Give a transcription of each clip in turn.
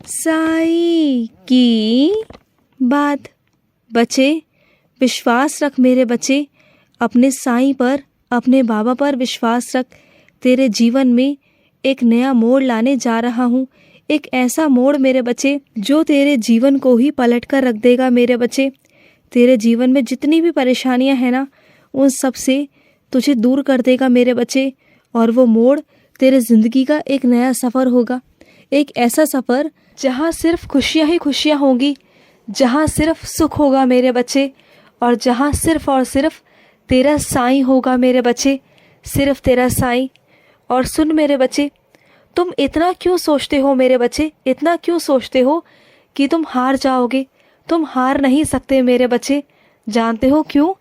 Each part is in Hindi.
साईं की बात। बच्चे, विश्वास रख मेरे बच्चे, अपने साईं पर, अपने बाबा पर विश्वास रख। तेरे जीवन में एक नया मोड़ लाने जा रहा हूँ। एक ऐसा मोड़ मेरे बच्चे जो तेरे जीवन को ही पलट कर रख देगा मेरे बच्चे। तेरे जीवन में जितनी भी परेशानियां हैं ना, उन सब से तुझे दूर कर देगा मेरे बच्चे। और वो मोड़ तेरे ज़िंदगी का एक नया सफ़र होगा। एक ऐसा सफ़र जहाँ सिर्फ खुशियाँ ही खुशियाँ होंगी, जहाँ सिर्फ सुख होगा मेरे बच्चे, और जहाँ सिर्फ और सिर्फ तेरा साईं होगा मेरे बच्चे, सिर्फ तेरा साईं। और सुन मेरे बच्चे, तुम इतना क्यों सोचते हो मेरे बच्चे, इतना क्यों सोचते हो कि तुम हार जाओगे? तुम हार नहीं सकते मेरे बच्चे। जानते हो क्यों?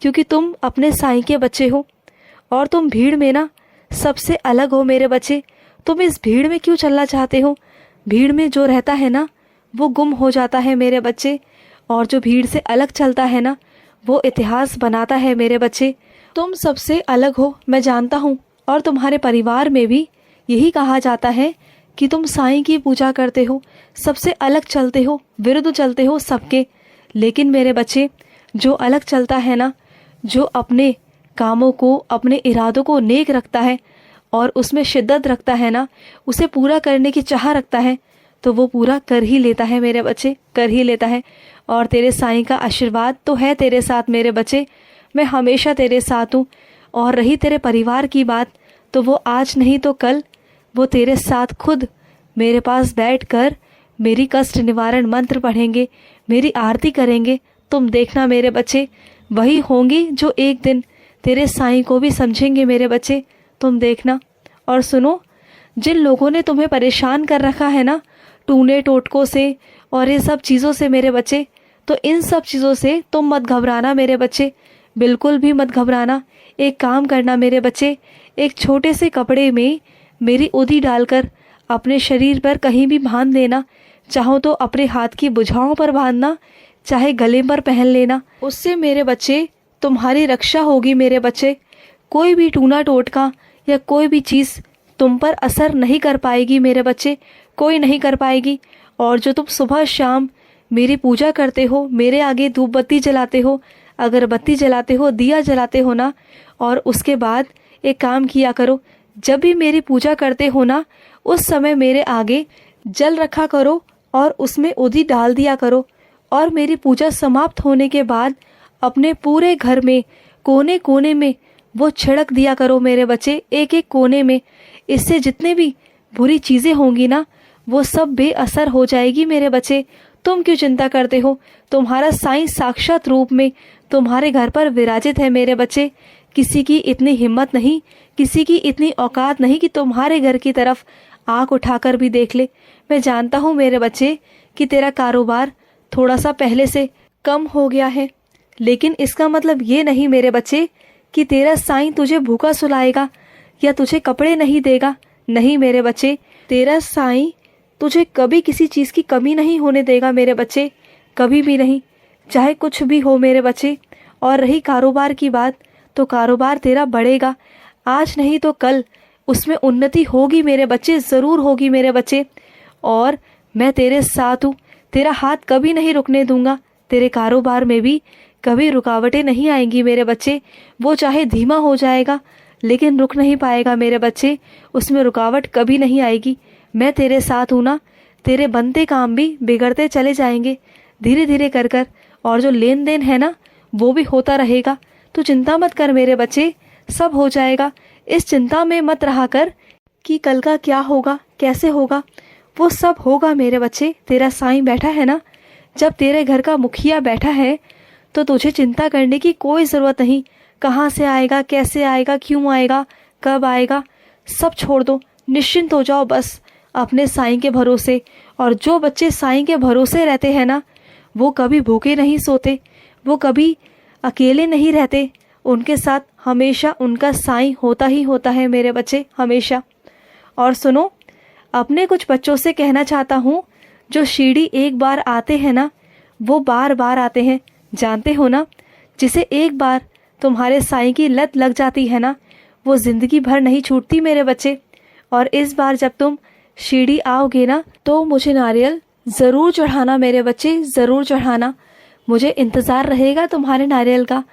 क्योंकि तुम अपने साईं के बच्चे हो, और तुम भीड़ में ना सबसे अलग हो मेरे बच्चे। तुम इस भीड़ में क्यों चलना चाहते हो? भीड़ में जो रहता है ना, वो गुम हो जाता है मेरे बच्चे, और जो भीड़ से अलग चलता है ना, वो इतिहास बनाता है मेरे बच्चे। तुम सबसे अलग हो, मैं जानता हूँ। और तुम्हारे परिवार में भी यही कहा जाता है कि तुम साईं की पूजा करते हो, सबसे अलग चलते हो, विरुद्ध चलते हो सबके। लेकिन मेरे बच्चे, जो अलग चलता है ना, जो अपने कामों को, अपने इरादों को नेक रखता है और उसमें शिद्दत रखता है ना, उसे पूरा करने की चाह रखता है, तो वो पूरा कर ही लेता है मेरे बच्चे, कर ही लेता है। और तेरे साईं का आशीर्वाद तो है तेरे साथ मेरे बच्चे। मैं हमेशा तेरे साथ हूँ। और रही तेरे परिवार की बात, तो वो आज नहीं तो कल वो तेरे साथ खुद मेरे पास बैठकर मेरी कष्ट निवारण मंत्र पढ़ेंगे, मेरी आरती करेंगे। तुम देखना मेरे बच्चे, वही होंगी जो एक दिन तेरे साईं को भी समझेंगे मेरे बच्चे, तुम देखना। और सुनो, जिन लोगों ने तुम्हें परेशान कर रखा है ना, टूने टोटकों से और ये सब चीज़ों से मेरे बच्चे, तो इन सब चीज़ों से तुम मत घबराना मेरे बच्चे, बिल्कुल भी मत घबराना। एक काम करना मेरे बच्चे, एक छोटे से कपड़े में मेरी उदी डालकर अपने शरीर पर कहीं भी बांध लेना। चाहो तो अपने हाथ की भुजाओं पर बांधना, चाहे गले पर पहन लेना। उससे मेरे बच्चे तुम्हारी रक्षा होगी मेरे बच्चे। कोई भी टूना टोटका या कोई भी चीज़ तुम पर असर नहीं कर पाएगी मेरे बच्चे, कोई नहीं कर पाएगी। और जो तुम सुबह शाम मेरी पूजा करते हो, मेरे आगे धूप बत्ती जलाते हो, अगरबत्ती जलाते हो, दिया जलाते हो ना, और उसके बाद एक काम किया करो, जब भी मेरी पूजा करते हो ना, उस समय मेरे आगे जल रखा करो और उसमें उदी डाल दिया करो। और मेरी पूजा समाप्त होने के बाद अपने पूरे घर में कोने कोने में वो छिड़क दिया करो मेरे बच्चे, एक एक कोने में। इससे जितने भी बुरी चीज़ें होंगी ना, वो सब बेअसर हो जाएगी मेरे बच्चे। तुम क्यों चिंता करते हो? तुम्हारा साईं साक्षात रूप में तुम्हारे घर पर विराजित है मेरे बच्चे। किसी की इतनी हिम्मत नहीं, किसी की इतनी औकात नहीं कि तुम्हारे घर की तरफ आँख उठाकर भी देख ले। मैं जानता हूँ मेरे बच्चे कि तेरा कारोबार थोड़ा सा पहले से कम हो गया है, लेकिन इसका मतलब ये नहीं मेरे बच्चे कि तेरा साईं तुझे भूखा सुलाएगा या तुझे कपड़े नहीं देगा। नहीं मेरे बच्चे, तेरा साईं तुझे कभी किसी चीज़ की कमी नहीं होने देगा मेरे बच्चे, कभी भी नहीं, चाहे कुछ भी हो मेरे बच्चे। और रही कारोबार की बात, तो कारोबार तेरा बढ़ेगा, आज नहीं तो कल उसमें उन्नति होगी मेरे बच्चे, ज़रूर होगी मेरे बच्चे। और मैं तेरे साथ हूँ, तेरा हाथ कभी नहीं रुकने दूंगा। तेरे कारोबार में भी कभी रुकावटें नहीं आएंगी मेरे बच्चे। वो चाहे धीमा हो जाएगा, लेकिन रुक नहीं पाएगा मेरे बच्चे, उसमें रुकावट कभी नहीं आएगी। मैं तेरे साथ हूँ ना। तेरे बनते काम भी बिगड़ते चले जाएंगे धीरे धीरे कर कर, और जो लेन देन है ना, वो भी होता रहेगा। तो चिंता मत कर मेरे बच्चे, सब हो जाएगा। इस चिंता में मत रहा कर कि कल का क्या होगा, कैसे होगा। वो सब होगा मेरे बच्चे। तेरा साईं बैठा है ना, जब तेरे घर का मुखिया बैठा है, तो तुझे चिंता करने की कोई ज़रूरत नहीं। कहाँ से आएगा, कैसे आएगा, क्यों आएगा, कब आएगा, सब छोड़ दो, निश्चिंत हो जाओ बस अपने साईं के भरोसे। और जो बच्चे साईं के भरोसे रहते हैं ना, वो कभी भूखे नहीं सोते, वो कभी अकेले नहीं रहते। उनके साथ हमेशा उनका साईं होता ही होता है मेरे बच्चे, हमेशा। और सुनो, अपने कुछ बच्चों से कहना चाहता हूँ, जो सीढ़ी एक बार आते हैं ना, वो बार बार आते हैं, जानते हो ना। जिसे एक बार तुम्हारे साईं की लत लग जाती है ना, वो ज़िंदगी भर नहीं छूटती मेरे बच्चे। और इस बार जब तुम शिरडी आओगे ना तो मुझे नारियल ज़रूर चढ़ाना मेरे बच्चे, ज़रूर चढ़ाना। मुझे इंतज़ार रहेगा तुम्हारे नारियल का।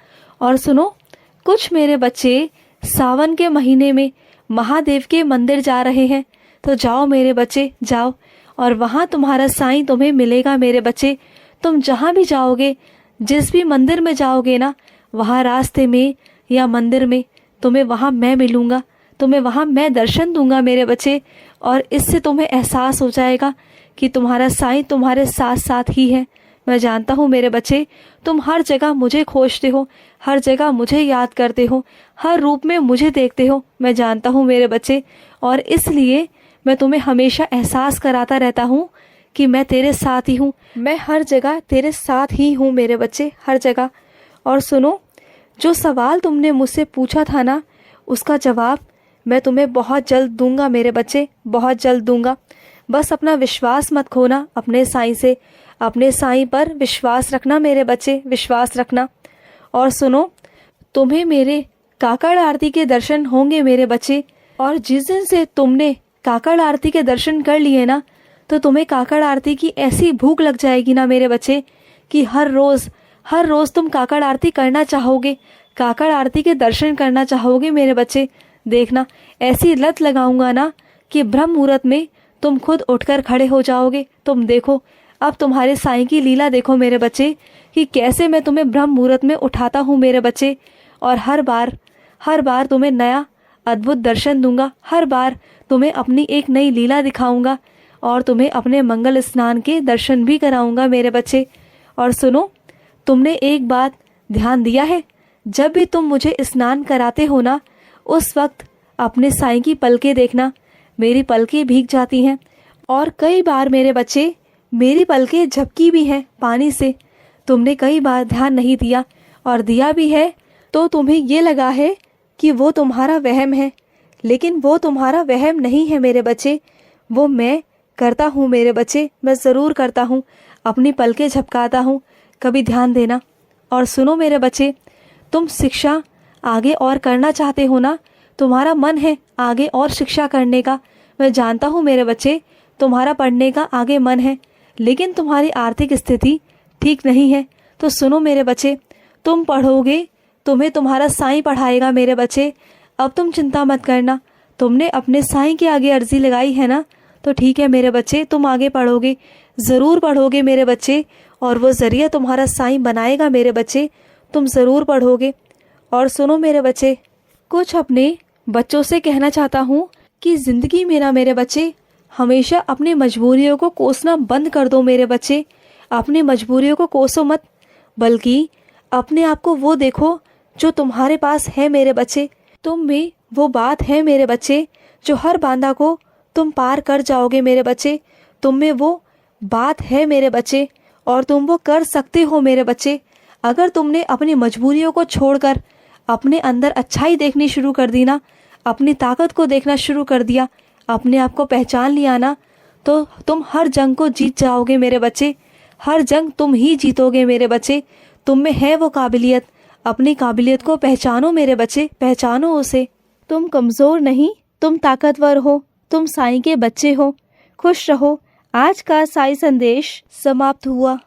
और सुनो, कुछ मेरे बच्चे सावन के महीने में महादेव के मंदिर जा रहे हैं, तो जाओ मेरे बच्चे, जाओ, और वहाँ तुम्हारा साईं तुम्हें मिलेगा मेरे बच्चे। तुम जहाँ भी जाओगे, जिस भी मंदिर में जाओगे ना, वहाँ रास्ते में या मंदिर में तुम्हें वहाँ मैं मिलूँगा, तुम्हें वहाँ मैं दर्शन दूंगा मेरे बच्चे। और इससे तुम्हें एहसास हो जाएगा कि तुम्हारा साईं तुम्हारे साथ साथ ही है। मैं जानता हूँ मेरे बच्चे, तुम हर जगह मुझे खोजते हो, हर जगह मुझे याद करते हो, हर रूप में मुझे देखते हो। मैं जानता हूँ मेरे बच्चे, और इसलिए मैं तुम्हें हमेशा एहसास कराता रहता हूँ कि मैं तेरे साथ ही हूँ। मैं हर जगह तेरे साथ ही हूँ मेरे बच्चे, हर जगह। और सुनो, जो सवाल तुमने मुझसे पूछा था ना, उसका जवाब मैं तुम्हें बहुत जल्द दूंगा मेरे बच्चे, बहुत जल्द दूंगा। बस अपना विश्वास मत खोना अपने साईं से, अपने साईं पर विश्वास रखना मेरे बच्चे, विश्वास रखना। और सुनो, तुम्हें मेरे काकड़ आरती के दर्शन होंगे मेरे बच्चे। और जिस दिन से तुमने काकड़ आरती के दर्शन कर लिए ना, तो तुम्हें काकड़ आरती की ऐसी भूख लग जाएगी ना मेरे बच्चे कि हर रोज़ तुम काकड़ आरती करना चाहोगे, काकड़ आरती के दर्शन करना चाहोगे मेरे बच्चे। देखना, ऐसी लत लगाऊंगा ना कि ब्रह्म मुहूर्त में तुम खुद उठकर खड़े हो जाओगे। तुम देखो, अब तुम्हारे साईं की लीला देखो मेरे बच्चे कि कैसे मैं तुम्हें ब्रह्म मुहूर्त में उठाता हूँ मेरे बच्चे। और हर बार तुम्हें नया अद्भुत दर्शन दूंगा, हर बार तुम्हें अपनी एक नई लीला दिखाऊंगा, और तुम्हें अपने मंगल स्नान के दर्शन भी कराऊंगा मेरे बच्चे। और सुनो, तुमने एक बात ध्यान दिया है, जब भी तुम मुझे स्नान कराते हो ना, उस वक्त अपने साईं की पलकें देखना। मेरी पलकें भीग जाती हैं, और कई बार मेरे बच्चे मेरी पलकें झपकी भी हैं पानी से। तुमने कई बार ध्यान नहीं दिया, और दिया भी है तो तुम्हें ये लगा है कि वो तुम्हारा वहम है, लेकिन वो तुम्हारा वहम नहीं है मेरे बच्चे, वो मैं करता हूँ मेरे बच्चे, मैं ज़रूर करता हूँ, अपनी पलकें झपकाता हूँ। कभी ध्यान देना। और सुनो मेरे बच्चे, तुम शिक्षा आगे और करना चाहते हो ना, तुम्हारा मन है आगे और शिक्षा करने का। मैं जानता हूँ मेरे बच्चे, तुम्हारा पढ़ने का आगे मन है, लेकिन तुम्हारी आर्थिक स्थिति ठीक नहीं है। तो सुनो मेरे बच्चे, तुम पढ़ोगे, तुम्हें तुम्हारा साईं पढ़ाएगा मेरे बच्चे। अब तुम चिंता मत करना, तुमने अपने साईं के आगे अर्जी लगाई है ना, तो ठीक है मेरे बच्चे, तुम आगे पढ़ोगे, ज़रूर पढ़ोगे मेरे बच्चे, और वो ज़रिया तुम्हारा साईं बनाएगा मेरे बच्चे, तुम ज़रूर पढ़ोगे। और सुनो मेरे बच्चे, कुछ अपने बच्चों से कहना चाहता हूँ कि ज़िंदगी में ना मेरे बच्चे, हमेशा अपनी मजबूरियों को कोसना बंद कर दो मेरे बच्चे। अपनी मजबूरियों को कोसो मत, बल्कि अपने आप को वो देखो जो तुम्हारे पास है मेरे बच्चे। तुम में वो बात है मेरे बच्चे, जो हर बांधा को तुम पार कर जाओगे मेरे बच्चे। तुम में वो बात है मेरे बच्चे, और तुम वो कर सकते हो मेरे बच्चे। अगर तुमने अपनी मजबूरियों को छोड़कर अपने अंदर अच्छाई देखनी शुरू कर दी ना, अपनी ताकत को देखना शुरू कर दिया, अपने आप को पहचान लिया ना, तो तुम हर जंग को जीत जाओगे मेरे बच्चे। हर जंग तुम ही जीतोगे मेरे बच्चे। तुम में है वो काबिलियत, अपनी काबिलियत को पहचानो मेरे बच्चे, पहचानो उसे। तुम कमज़ोर नहीं, तुम ताकतवर हो, तुम साईं के बच्चे हो। खुश रहो। आज का साईं संदेश समाप्त हुआ।